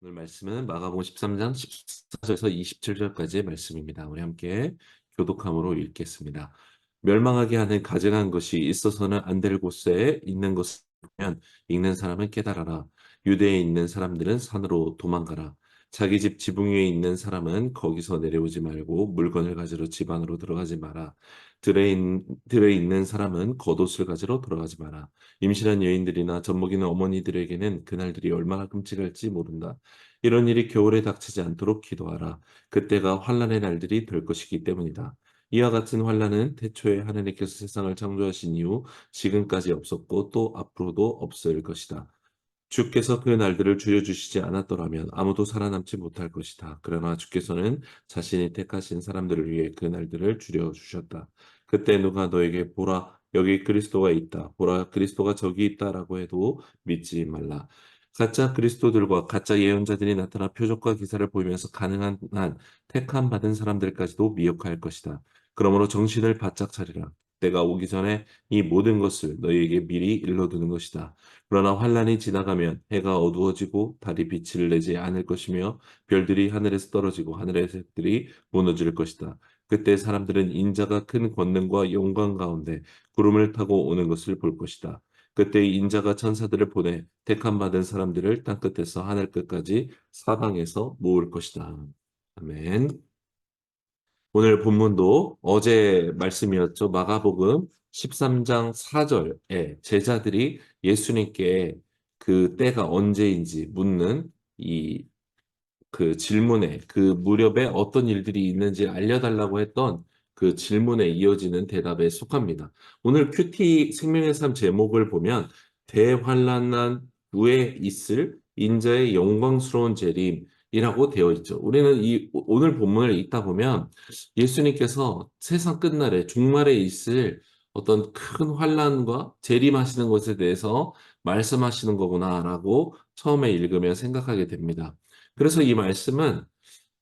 오늘 말씀은 마가복음 13장 14절에서 27절까지의 말씀입니다. 우리 함께 교독함으로 읽겠습니다. 멸망하게 하는 가증한 것이 있어서는 안 될 곳에 있는 것을 보면 읽는 사람은 깨달아라. 유대에 있는 사람들은 산으로 도망가라. 자기 집 지붕 위에 있는 사람은 거기서 내려오지 말고 물건을 가지러 집 안으로 들어가지 마라. 들에 있는 사람은 겉옷을 가지러 들어가지 마라. 임신한 여인들이나 젖먹이는 어머니들에게는 그날들이 얼마나 끔찍할지 모른다. 이런 일이 겨울에 닥치지 않도록 기도하라. 그때가 환난의 날들이 될 것이기 때문이다. 이와 같은 환난은 태초에 하나님께서 세상을 창조하신 이후 지금까지 없었고 또 앞으로도 없을 것이다. 주께서 그 날들을 줄여주시지 않았더라면 아무도 살아남지 못할 것이다. 그러나 주께서는 자신이 택하신 사람들을 위해 그 날들을 줄여주셨다. 그때 누가 너에게 보라, 여기 그리스도가 있다. 보라, 그리스도가 저기 있다라고 해도 믿지 말라. 가짜 그리스도들과 가짜 예언자들이 나타나 표적과 기사를 보이면서 가능한 한 택함 받은 사람들까지도 미혹할 것이다. 그러므로 정신을 바짝 차리라. 때가 오기 전에 이 모든 것을 너희에게 미리 일러두는 것이다. 그러나 환란이 지나가면 해가 어두워지고 달이 빛을 내지 않을 것이며 별들이 하늘에서 떨어지고 하늘의 새들이 무너질 것이다. 그때 사람들은 인자가 큰 권능과 영광 가운데 구름을 타고 오는 것을 볼 것이다. 그때 인자가 천사들을 보내 택함 받은 사람들을 땅 끝에서 하늘 끝까지 사방에서 모을 것이다. 아멘. 오늘 본문도 어제 말씀이었죠. 마가복음 13장 4절에 제자들이 예수님께 그 때가 언제인지 묻는 이 그 질문에 그 무렵에 어떤 일들이 있는지 알려달라고 했던 그 질문에 이어지는 대답에 속합니다. 오늘 큐티 생명의 삶 제목을 보면 대환란난 후에 있을 인자의 영광스러운 재림이라고 되어 있죠. 우리는 이 오늘 본문을 읽다 보면 예수님께서 세상 끝날에 종말에 있을 어떤 큰 환란과 재림하시는 것에 대해서 말씀하시는 거구나라고 처음에 읽으면 생각하게 됩니다. 그래서 이 말씀은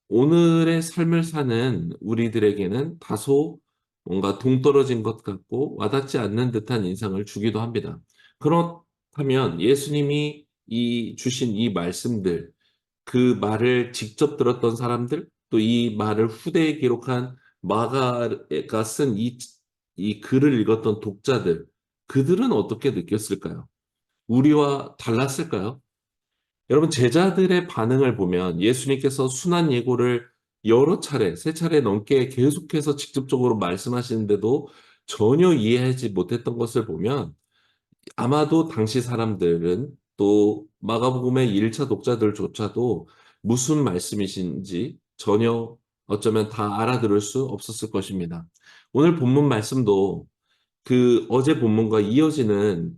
오늘의 삶을 사는 우리들에게는 다소 뭔가 동떨어진 것 같고 와닿지 않는 듯한 인상을 주기도 합니다. 그렇다면 예수님이 주신 이 말씀들, 그 말을 직접 들었던 사람들, 또 이 말을 후대에 기록한 마가가 쓴 이 글을 읽었던 독자들, 그들은 어떻게 느꼈을까요? 우리와 달랐을까요? 여러분, 제자들의 반응을 보면 예수님께서 순환 예고를 여러 차례, 세 차례 넘게 계속해서 직접적으로 말씀하시는데도 전혀 이해하지 못했던 것을 보면 아마도 당시 사람들은 또 마가복음의 1차 독자들조차도 무슨 말씀이신지 전혀 어쩌면 다 알아들을 수 없었을 것입니다. 오늘 본문 말씀도 그 어제 본문과 이어지는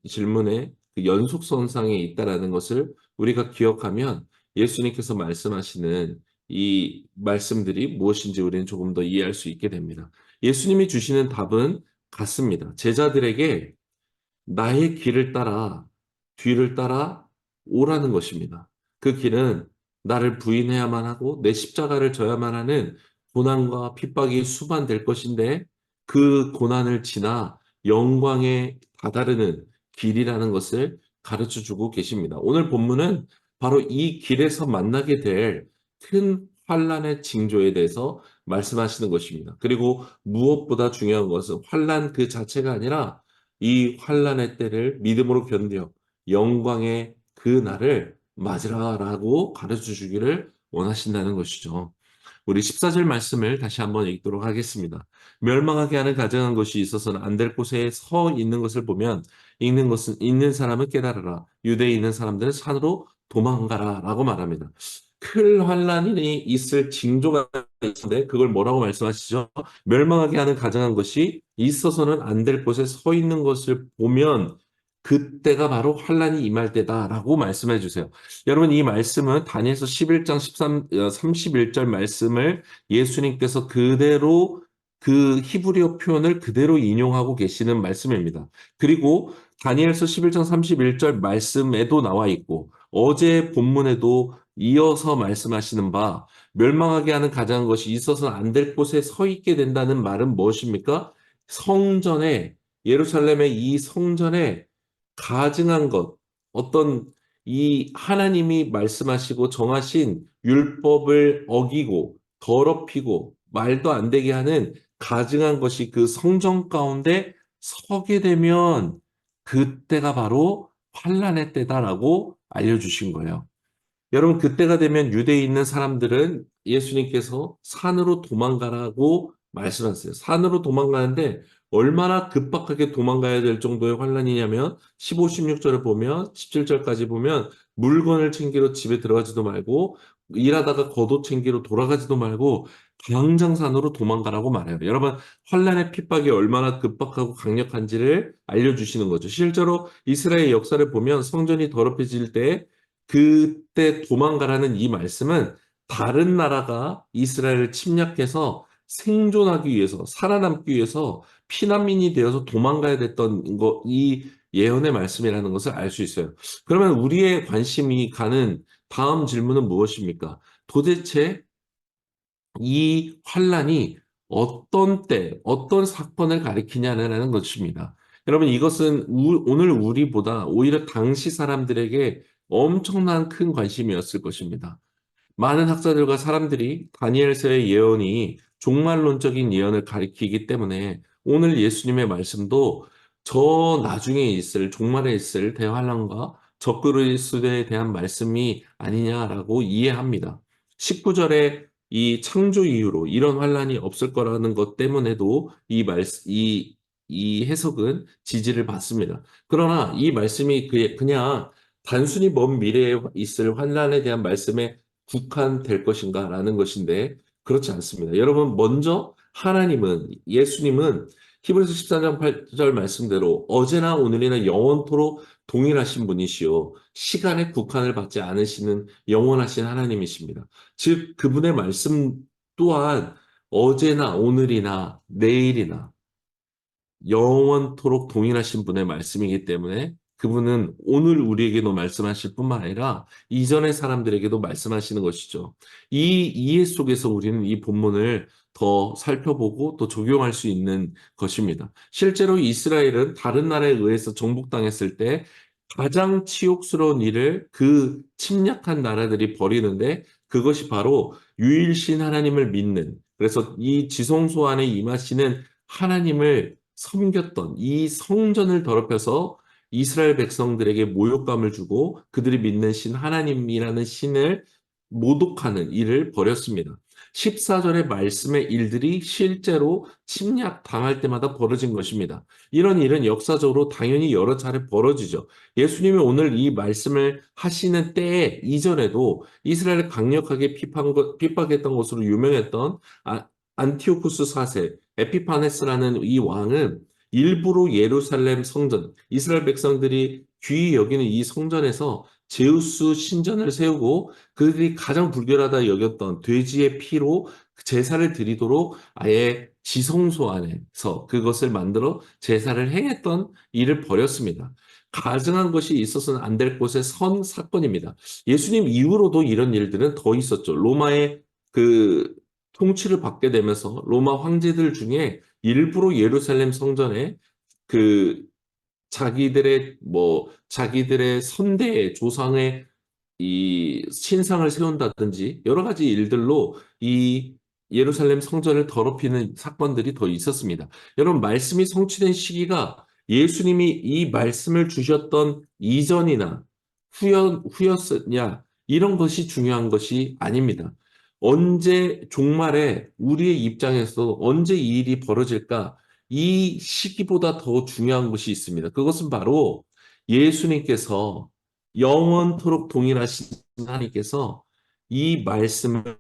질문의 그 연속선상에 있다라는 것을 우리가 기억하면 예수님께서 말씀하시는 이 말씀들이 무엇인지 우리는 조금 더 이해할 수 있게 됩니다. 예수님이 주시는 답은 같습니다. 제자들에게 나의 길을 따라 뒤를 따라 오라는 것입니다. 그 길은 나를 부인해야만 하고 내 십자가를 져야만 하는 고난과 핍박이 수반될 것인데 그 고난을 지나 영광에 다다르는 길이라는 것을 가르쳐 주고 계십니다. 오늘 본문은 바로 이 길에서 만나게 될 큰 환란의 징조에 대해서 말씀하시는 것입니다. 그리고 무엇보다 중요한 것은 환란 그 자체가 아니라 이 환란의 때를 믿음으로 견뎌 영광의 그 날을 맞으라라고 가르쳐 주기를 원하신다는 것이죠. 우리 14절 말씀을 다시 한번 읽도록 하겠습니다. 멸망하게 하는 가증한 것이 있어서는 안 될 곳에 서 있는 것을 보면 읽는 사람은 깨달으라. 유대에 있는 사람들은 산으로 도망가라라고 말합니다. 큰 환란이 있을 징조가 있는데 그걸 뭐라고 말씀하시죠? 멸망하게 하는 가증한 것이 있어서는 안 될 곳에 서 있는 것을 보면 그때가 바로 환란이 임할 때다라고 말씀해 주세요. 여러분, 이 말씀은 다니엘서 11장 31절 말씀을 예수님께서 그대로 그 히브리어 표현을 그대로 인용하고 계시는 말씀입니다. 그리고 다니엘서 11장 31절 말씀에도 나와 있고 어제 본문에도 이어서 말씀하시는 바 멸망하게 하는 가장한 것이 있어서는 안 될 곳에 서 있게 된다는 말은 무엇입니까? 성전에 예루살렘의 이 성전에 가증한 것, 어떤 이 하나님이 말씀하시고 정하신 율법을 어기고 더럽히고 말도 안 되게 하는 가증한 것이 그 성전 가운데 서게 되면 그때가 바로 환란의 때다라고 알려주신 거예요. 여러분, 그때가 되면 유대에 있는 사람들은 예수님께서 산으로 도망가라고 말씀하셨어요. 산으로 도망가는데 얼마나 급박하게 도망가야 될 정도의 환란이냐면 15, 16절을 보면 17절까지 보면 물건을 챙기러 집에 들어가지도 말고 일하다가 겉옷 챙기러 돌아가지도 말고 광장산으로 도망가라고 말해요. 여러분, 환란의 핍박이 얼마나 급박하고 강력한지를 알려주시는 거죠. 실제로 이스라엘 역사를 보면 성전이 더럽혀질 때 그때 도망가라는 이 말씀은 다른 나라가 이스라엘을 침략해서 생존하기 위해서, 살아남기 위해서 피난민이 되어서 도망가야 됐던 거, 이 예언의 말씀이라는 것을 알 수 있어요. 그러면 우리의 관심이 가는 다음 질문은 무엇입니까? 도대체 이 환란이 어떤 때, 어떤 사건을 가리키냐는 것입니다. 여러분, 이것은 오늘 우리보다 오히려 당시 사람들에게 엄청난 큰 관심이었을 것입니다. 많은 학자들과 사람들이 다니엘서의 예언이 종말론적인 예언을 가리키기 때문에 오늘 예수님의 말씀도 저 나중에 있을 종말에 있을 대환란과 적그리스도에 대한 말씀이 아니냐라고 이해합니다. 19절에 이 창조 이후로 이런 환란이 없을 거라는 것 때문에도 이 해석은 지지를 받습니다. 그러나 이 말씀이 그냥 단순히 먼 미래에 있을 환란에 대한 말씀에 국한될 것인가라는 것인데 그렇지 않습니다. 여러분, 먼저 하나님은, 예수님은 히브리서 14장 8절 말씀대로 어제나 오늘이나 영원토록 동일하신 분이시요 시간의 국한을 받지 않으시는 영원하신 하나님이십니다. 즉 그분의 말씀 또한 어제나 오늘이나 내일이나 영원토록 동일하신 분의 말씀이기 때문에 그분은 오늘 우리에게도 말씀하실 뿐만 아니라 이전의 사람들에게도 말씀하시는 것이죠. 이 이해 속에서 우리는 이 본문을 더 살펴보고 또 적용할 수 있는 것입니다. 실제로 이스라엘은 다른 나라에 의해서 정복당했을 때 가장 치욕스러운 일을 그 침략한 나라들이 벌이는데 그것이 바로 유일신 하나님을 믿는, 그래서 이 지성소 안에 임하시는 하나님을 섬겼던 이 성전을 더럽혀서 이스라엘 백성들에게 모욕감을 주고 그들이 믿는 신 하나님이라는 신을 모독하는 일을 벌였습니다. 14절의 말씀의 일들이 실제로 침략당할 때마다 벌어진 것입니다. 이런 일은 역사적으로 당연히 여러 차례 벌어지죠. 예수님이 오늘 이 말씀을 하시는 때에 이전에도 이스라엘을 강력하게 핍박했던 것으로 유명했던 안티오쿠스 4세, 에피파네스라는 이 왕은 일부러 예루살렘 성전, 이스라엘 백성들이 귀히 여기는 이 성전에서 제우스 신전을 세우고 그들이 가장 불결하다 여겼던 돼지의 피로 제사를 드리도록 아예 지성소 안에서 그것을 만들어 제사를 행했던 일을 벌였습니다. 가증한 것이 있어서는 안 될 곳의 선 사건입니다. 예수님 이후로도 이런 일들은 더 있었죠. 로마의 그 통치를 받게 되면서 로마 황제들 중에 일부러 예루살렘 성전에 그 자기들의 선대의 조상의 이 신상을 세운다든지 여러 가지 일들로 이 예루살렘 성전을 더럽히는 사건들이 더 있었습니다. 여러분, 말씀이 성취된 시기가 예수님이 이 말씀을 주셨던 이전이나 후였느냐 이런 것이 중요한 것이 아닙니다. 언제 종말에 우리의 입장에서 언제 이 일이 벌어질까? 이 시기보다 더 중요한 것이 있습니다. 그것은 바로 예수님께서 영원토록 동일하신 하나님께서 이 말씀을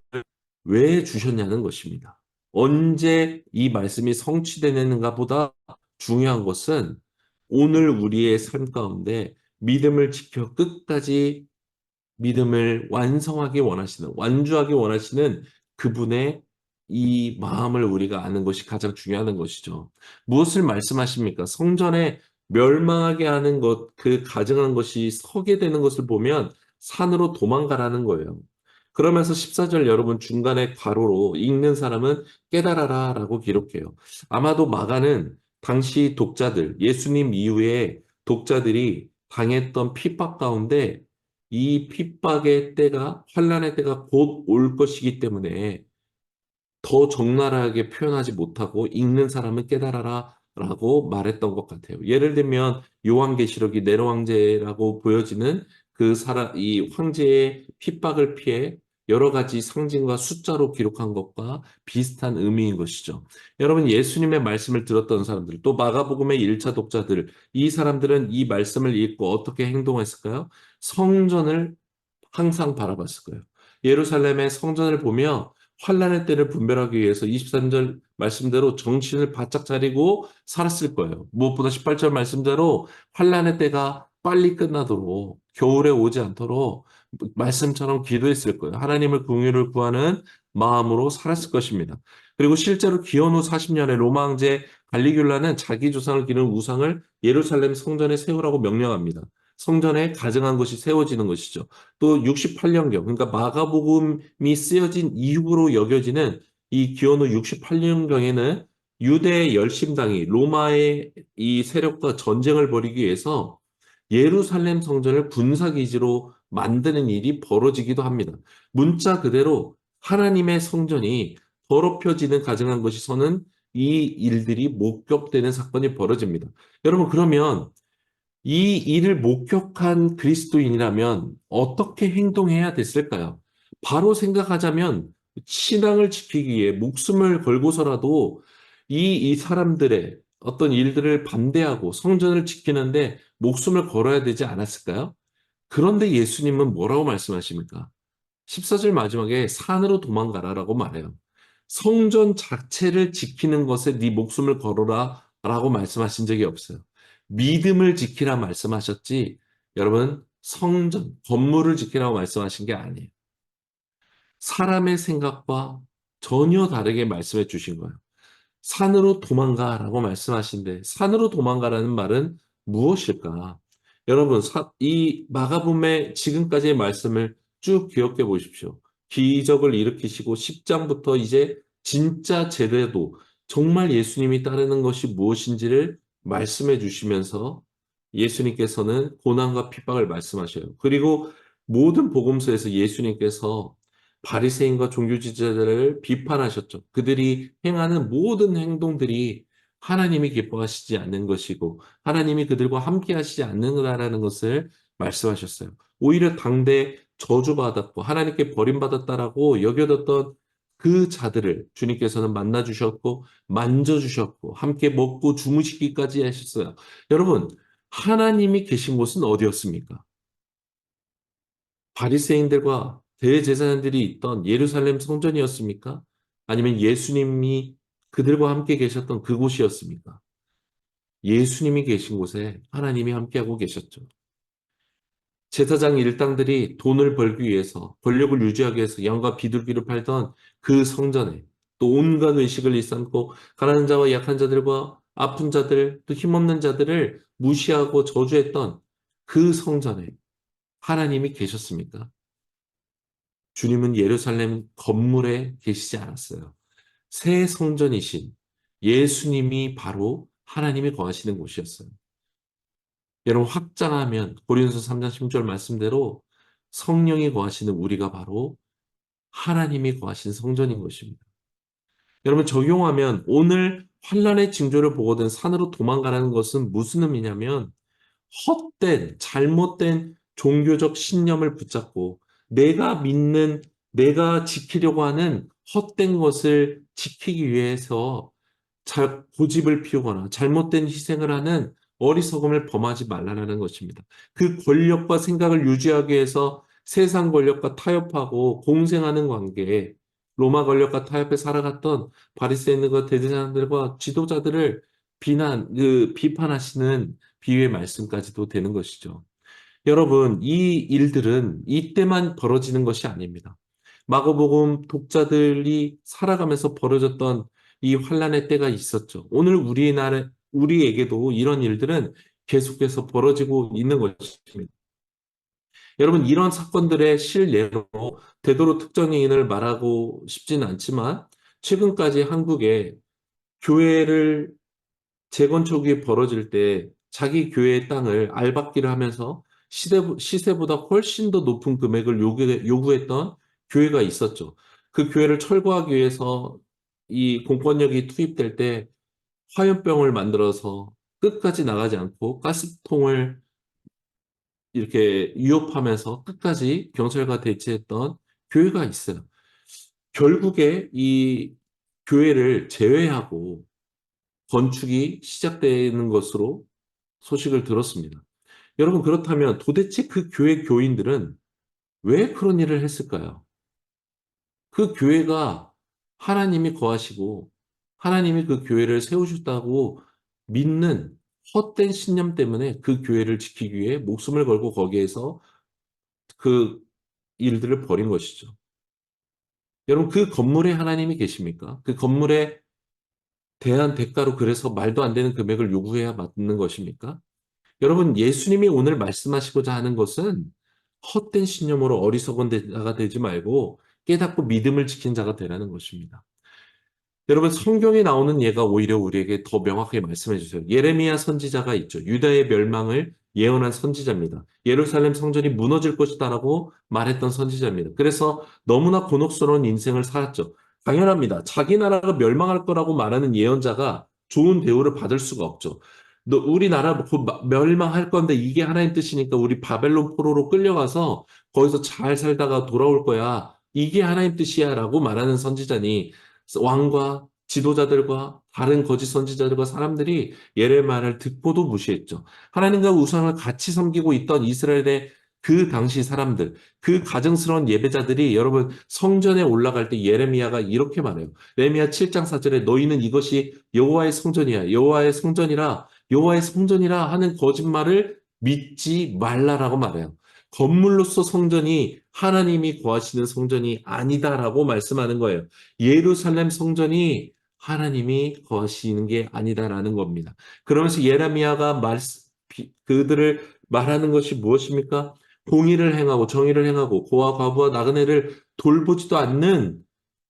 왜 주셨냐는 것입니다. 언제 이 말씀이 성취되는가 보다 중요한 것은 오늘 우리의 삶 가운데 믿음을 지켜 끝까지 믿음을 완성하기 원하시는, 완주하기 원하시는 그분의 이 마음을 우리가 아는 것이 가장 중요한 것이죠. 무엇을 말씀하십니까? 성전에 멸망하게 하는 것, 그 가증한 것이 서게 되는 것을 보면 산으로 도망가라는 거예요. 그러면서 14절 여러분 중간에 괄호로 읽는 사람은 깨달아라 라고 기록해요. 아마도 마가는 당시 독자들, 예수님 이후에 독자들이 당했던 핍박 가운데 이 핍박의 때가, 환란의 때가 곧 올 것이기 때문에 더 적나라하게 표현하지 못하고 읽는 사람은 깨달아라 라고 말했던 것 같아요. 예를 들면 요한계시록이 네로 황제라고 보여지는 이 황제의 핍박을 피해 여러 가지 상징과 숫자로 기록한 것과 비슷한 의미인 것이죠. 여러분, 예수님의 말씀을 들었던 사람들, 또 마가복음의 1차 독자들, 이 사람들은 이 말씀을 읽고 어떻게 행동했을까요? 성전을 항상 바라봤을 거예요. 예루살렘의 성전을 보며 환란의 때를 분별하기 위해서 23절 말씀대로 정신을 바짝 차리고 살았을 거예요. 무엇보다 18절 말씀대로 환란의 때가 빨리 끝나도록, 겨울에 오지 않도록 말씀처럼 기도했을 거예요. 하나님을 긍휼을 구하는 마음으로 살았을 것입니다. 그리고 실제로 기원 후 40년에 로마 황제 갈리귤라는 자기 조상을 기른 우상을 예루살렘 성전에 세우라고 명령합니다. 성전에 가증한 것이 세워지는 것이죠. 또 68년경, 그러니까 마가복음이 쓰여진 이후로 여겨지는 이 기원후 68년경에는 유대 열심당이 로마의 이 세력과 전쟁을 벌이기 위해서 예루살렘 성전을 군사기지로 만드는 일이 벌어지기도 합니다. 문자 그대로 하나님의 성전이 더럽혀지는 가증한 것이 서는 이 일들이 목격되는 사건이 벌어집니다. 여러분, 그러면 이 일을 목격한 그리스도인이라면 어떻게 행동해야 됐을까요? 바로 생각하자면 신앙을 지키기 위해 목숨을 걸고서라도 이 사람들의 어떤 일들을 반대하고 성전을 지키는데 목숨을 걸어야 되지 않았을까요? 그런데 예수님은 뭐라고 말씀하십니까? 14절 마지막에 산으로 도망가라라고 말해요. 성전 자체를 지키는 것에 네 목숨을 걸어라 라고 말씀하신 적이 없어요. 믿음을 지키라 말씀하셨지, 여러분, 성전, 건물을 지키라고 말씀하신 게 아니에요. 사람의 생각과 전혀 다르게 말씀해 주신 거예요. 산으로 도망가라고 말씀하신데, 산으로 도망가라는 말은 무엇일까? 여러분, 이 마가복음의 지금까지의 말씀을 쭉 기억해 보십시오. 기적을 일으키시고 10장부터 이제 진짜 제대로 정말 예수님이 따르는 것이 무엇인지를 말씀해 주시면서 예수님께서는 고난과 핍박을 말씀하셔요. 그리고 모든 복음서에서 예수님께서 바리새인과 종교 지도자들을 비판하셨죠. 그들이 행하는 모든 행동들이 하나님이 기뻐하시지 않는 것이고 하나님이 그들과 함께 하시지 않는다라는 것을 말씀하셨어요. 오히려 당대 저주받았고 하나님께 버림받았다라고 여겨졌던 그 자들을 주님께서는 만나 주셨고 만져 주셨고 함께 먹고 주무시기까지 하셨어요. 여러분, 하나님이 계신 곳은 어디였습니까? 바리새인들과 대제사장들이 있던 예루살렘 성전이었습니까? 아니면 예수님이 그들과 함께 계셨던 그곳이었습니까? 예수님이 계신 곳에 하나님이 함께하고 계셨죠. 제사장 일당들이 돈을 벌기 위해서, 권력을 유지하기 위해서 양과 비둘기를 팔던 그 성전에 또 온갖 의식을 일삼고 가난한 자와 약한 자들과 아픈 자들, 또 힘없는 자들을 무시하고 저주했던 그 성전에 하나님이 계셨습니까? 주님은 예루살렘 건물에 계시지 않았어요. 새 성전이신 예수님이 바로 하나님이 거하시는 곳이었어요. 여러분, 확장하면 고린도서 3장 10절 말씀대로 성령이 거하시는 우리가 바로 하나님이 거하신 성전인 것입니다. 여러분, 적용하면 오늘 환란의 징조를 보거든 산으로 도망가라는 것은 무슨 의미냐면 헛된, 잘못된 종교적 신념을 붙잡고 내가 믿는, 내가 지키려고 하는 헛된 것을 지키기 위해서 고집을 피우거나 잘못된 희생을 하는 어리석음을 범하지 말라는 것입니다. 그 권력과 생각을 유지하기 위해서 세상 권력과 타협하고 공생하는 관계에 로마 권력과 타협해 살아갔던 바리새인들과 대제사장들과 지도자들을 비판하시는 비유의 말씀까지도 되는 것이죠. 여러분, 이 일들은 이때만 벌어지는 것이 아닙니다. 마가복음 독자들이 살아가면서 벌어졌던 이 환란의 때가 있었죠. 오늘 우리에게도 이런 일들은 계속해서 벌어지고 있는 것입니다. 여러분, 이런 사건들의 실례로 되도록 특정인을 말하고 싶지는 않지만 최근까지 한국에 교회를 재건축이 벌어질 때 자기 교회의 땅을 알박기를 하면서 시세보다 훨씬 더 높은 금액을 요구했던 교회가 있었죠. 그 교회를 철거하기 위해서 이 공권력이 투입될 때 화염병을 만들어서 끝까지 나가지 않고 가스통을 이렇게 위협하면서 끝까지 경찰과 대치했던 교회가 있어요. 결국에 이 교회를 제외하고 건축이 시작되는 것으로 소식을 들었습니다. 여러분, 그렇다면 도대체 그 교회 교인들은 왜 그런 일을 했을까요? 그 교회가 하나님이 거하시고 하나님이 그 교회를 세우셨다고 믿는 헛된 신념 때문에 그 교회를 지키기 위해 목숨을 걸고 거기에서 그 일들을 벌인 것이죠. 여러분, 그 건물에 하나님이 계십니까? 그 건물에 대한 대가로 그래서 말도 안 되는 금액을 요구해야 맞는 것입니까? 여러분, 예수님이 오늘 말씀하시고자 하는 것은 헛된 신념으로 어리석은 자가 되지 말고 깨닫고 믿음을 지킨 자가 되라는 것입니다. 여러분, 성경에 나오는 예가 오히려 우리에게 더 명확하게 말씀해 주세요. 예레미야 선지자가 있죠. 유다의 멸망을 예언한 선지자입니다. 예루살렘 성전이 무너질 것이다라고 말했던 선지자입니다. 그래서 너무나 곤혹스러운 인생을 살았죠. 당연합니다. 자기 나라가 멸망할 거라고 말하는 예언자가 좋은 대우를 받을 수가 없죠. 우리나라 멸망할 건데 이게 하나님 뜻이니까 우리 바벨론 포로로 끌려가서 거기서 잘 살다가 돌아올 거야. 이게 하나님 뜻이야라고 말하는 선지자니 왕과 지도자들과 다른 거짓 선지자들과 사람들이 예레미야를 듣고도 무시했죠. 하나님과 우상을 같이 섬기고 있던 이스라엘의 그 당시 사람들, 그 가증스러운 예배자들이 여러분 성전에 올라갈 때 예레미야가 이렇게 말해요. 예레미야 7장 4절에 너희는 이것이 여호와의 성전이야. 여호와의 성전이라 하는 거짓말을 믿지 말라라고 말해요. 건물로서 성전이 하나님이 거하시는 성전이 아니다라고 말씀하는 거예요. 예루살렘 성전이 하나님이 거하시는 게 아니다라는 겁니다. 그러면서 예레미야가 그들을 말하는 것이 무엇입니까? 공의를 행하고 정의를 행하고 고아 과부와 나그네를 돌보지도 않는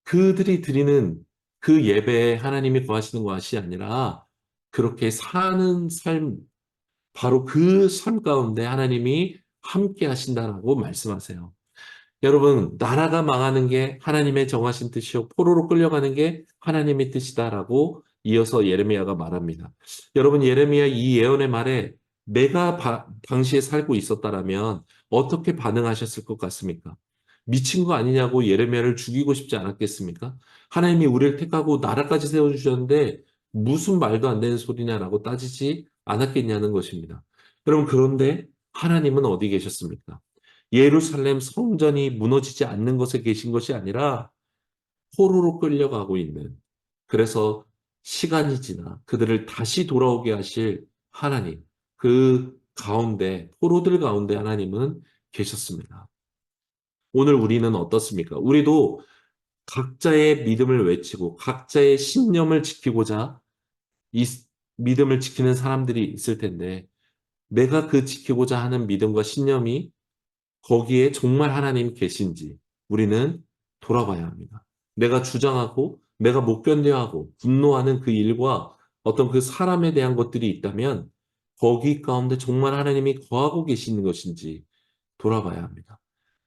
그들이 드리는 그 예배에 하나님이 거하시는 것이 아니라 그렇게 사는 삶, 바로 그 삶 가운데 하나님이 함께 하신다라고 말씀하세요. 여러분, 나라가 망하는 게 하나님의 정하신 뜻이요. 포로로 끌려가는 게 하나님의 뜻이다라고 이어서 예레미야가 말합니다. 여러분, 예레미야 이 예언의 말에 내가 당시에 살고 있었다라면 어떻게 반응하셨을 것 같습니까? 미친 거 아니냐고 예레미야를 죽이고 싶지 않았겠습니까? 하나님이 우리를 택하고 나라까지 세워주셨는데 무슨 말도 안 되는 소리냐라고 따지지 않았겠냐는 것입니다. 여러분, 그런데 하나님은 어디 계셨습니까? 예루살렘 성전이 무너지지 않는 곳에 계신 것이 아니라 포로로 끌려가고 있는, 그래서 시간이 지나 그들을 다시 돌아오게 하실 하나님, 그 가운데, 포로들 가운데 하나님은 계셨습니다. 오늘 우리는 어떻습니까? 우리도 각자의 믿음을 외치고 각자의 신념을 지키고자 이 믿음을 지키는 사람들이 있을 텐데, 내가 그 지키고자 하는 믿음과 신념이 거기에 정말 하나님 계신지 우리는 돌아봐야 합니다. 내가 주장하고 내가 못 견뎌하고 분노하는 그 일과 어떤 그 사람에 대한 것들이 있다면 거기 가운데 정말 하나님이 거하고 계시는 것인지 돌아봐야 합니다.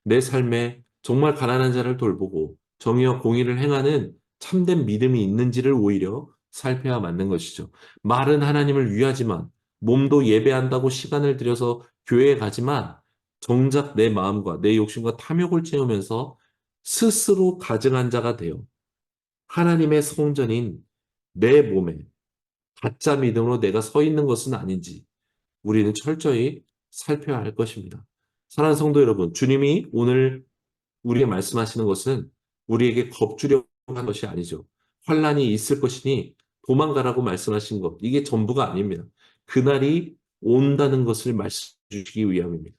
내 삶에 정말 가난한 자를 돌보고 정의와 공의를 행하는 참된 믿음이 있는지를 오히려 살펴야 맞는 것이죠. 말은 하나님을 위하지만 몸도 예배한다고 시간을 들여서 교회에 가지만 정작 내 마음과 내 욕심과 탐욕을 채우면서 스스로 가증한 자가 되어 하나님의 성전인 내 몸에 가짜 믿음으로 내가 서 있는 것은 아닌지 우리는 철저히 살펴야 할 것입니다. 사랑하는 성도 여러분, 주님이 오늘 우리에게 말씀하시는 것은 우리에게 겁주려고 한 것이 아니죠. 환란이 있을 것이니 도망가라고 말씀하신 것, 이게 전부가 아닙니다. 그날이 온다는 것을 말씀해 주시기 위함입니다.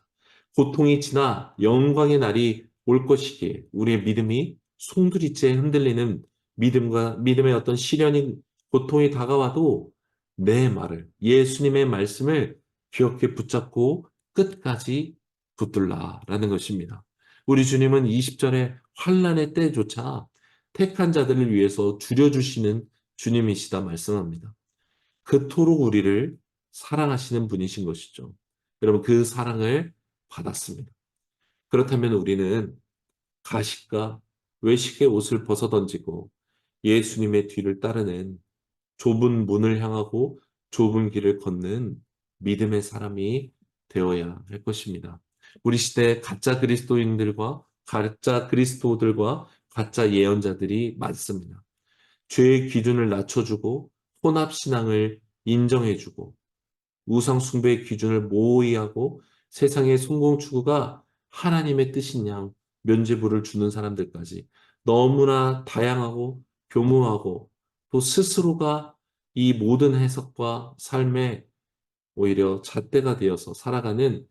고통이 지나 영광의 날이 올 것이기에 우리의 믿음이 송두리째 흔들리는 믿음의 어떤 시련이 고통이 다가와도 내 말을 예수님의 말씀을 기억해 붙잡고 끝까지 붙들라라는 것입니다. 우리 주님은 20절에 환란의 때조차 택한 자들을 위해서 줄여주시는 주님이시다 말씀합니다. 그토록 우리를 사랑하시는 분이신 것이죠. 여러분, 그 사랑을 받았습니다. 그렇다면 우리는 가식과 외식의 옷을 벗어던지고 예수님의 뒤를 따르는 좁은 문을 향하고 좁은 길을 걷는 믿음의 사람이 되어야 할 것입니다. 우리 시대 가짜 그리스도인들과 가짜 그리스도들과 가짜 예언자들이 많습니다. 죄의 기준을 낮춰주고 혼합신앙을 인정해주고 우상 숭배의 기준을 모호히 하고 세상의 성공 추구가 하나님의 뜻인 양 면죄부를 주는 사람들까지 너무나 다양하고 교묘하고 또 스스로가 이 모든 해석과 삶에 오히려 잣대가 되어서 살아가는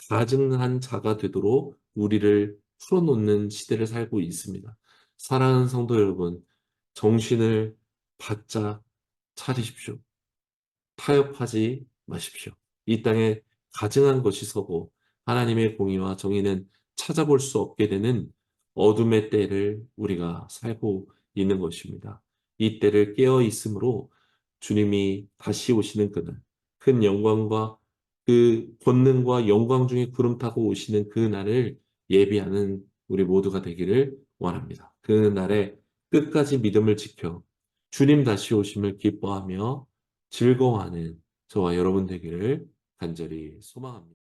가증한 자가 되도록 우리를 풀어놓는 시대를 살고 있습니다. 사랑하는 성도 여러분, 정신을 바짝 차리십시오. 타협하지 마십시오. 이 땅에 가증한 것이 서고 하나님의 공의와 정의는 찾아볼 수 없게 되는 어둠의 때를 우리가 살고 있는 것입니다. 이 때를 깨어 있으므로 주님이 다시 오시는 그날, 큰 영광과 그 권능과 영광 중에 구름 타고 오시는 그 날을 예비하는 우리 모두가 되기를 원합니다. 그 날에 끝까지 믿음을 지켜 주님 다시 오심을 기뻐하며 즐거워하는 저와 여러분 되기를 간절히 소망합니다.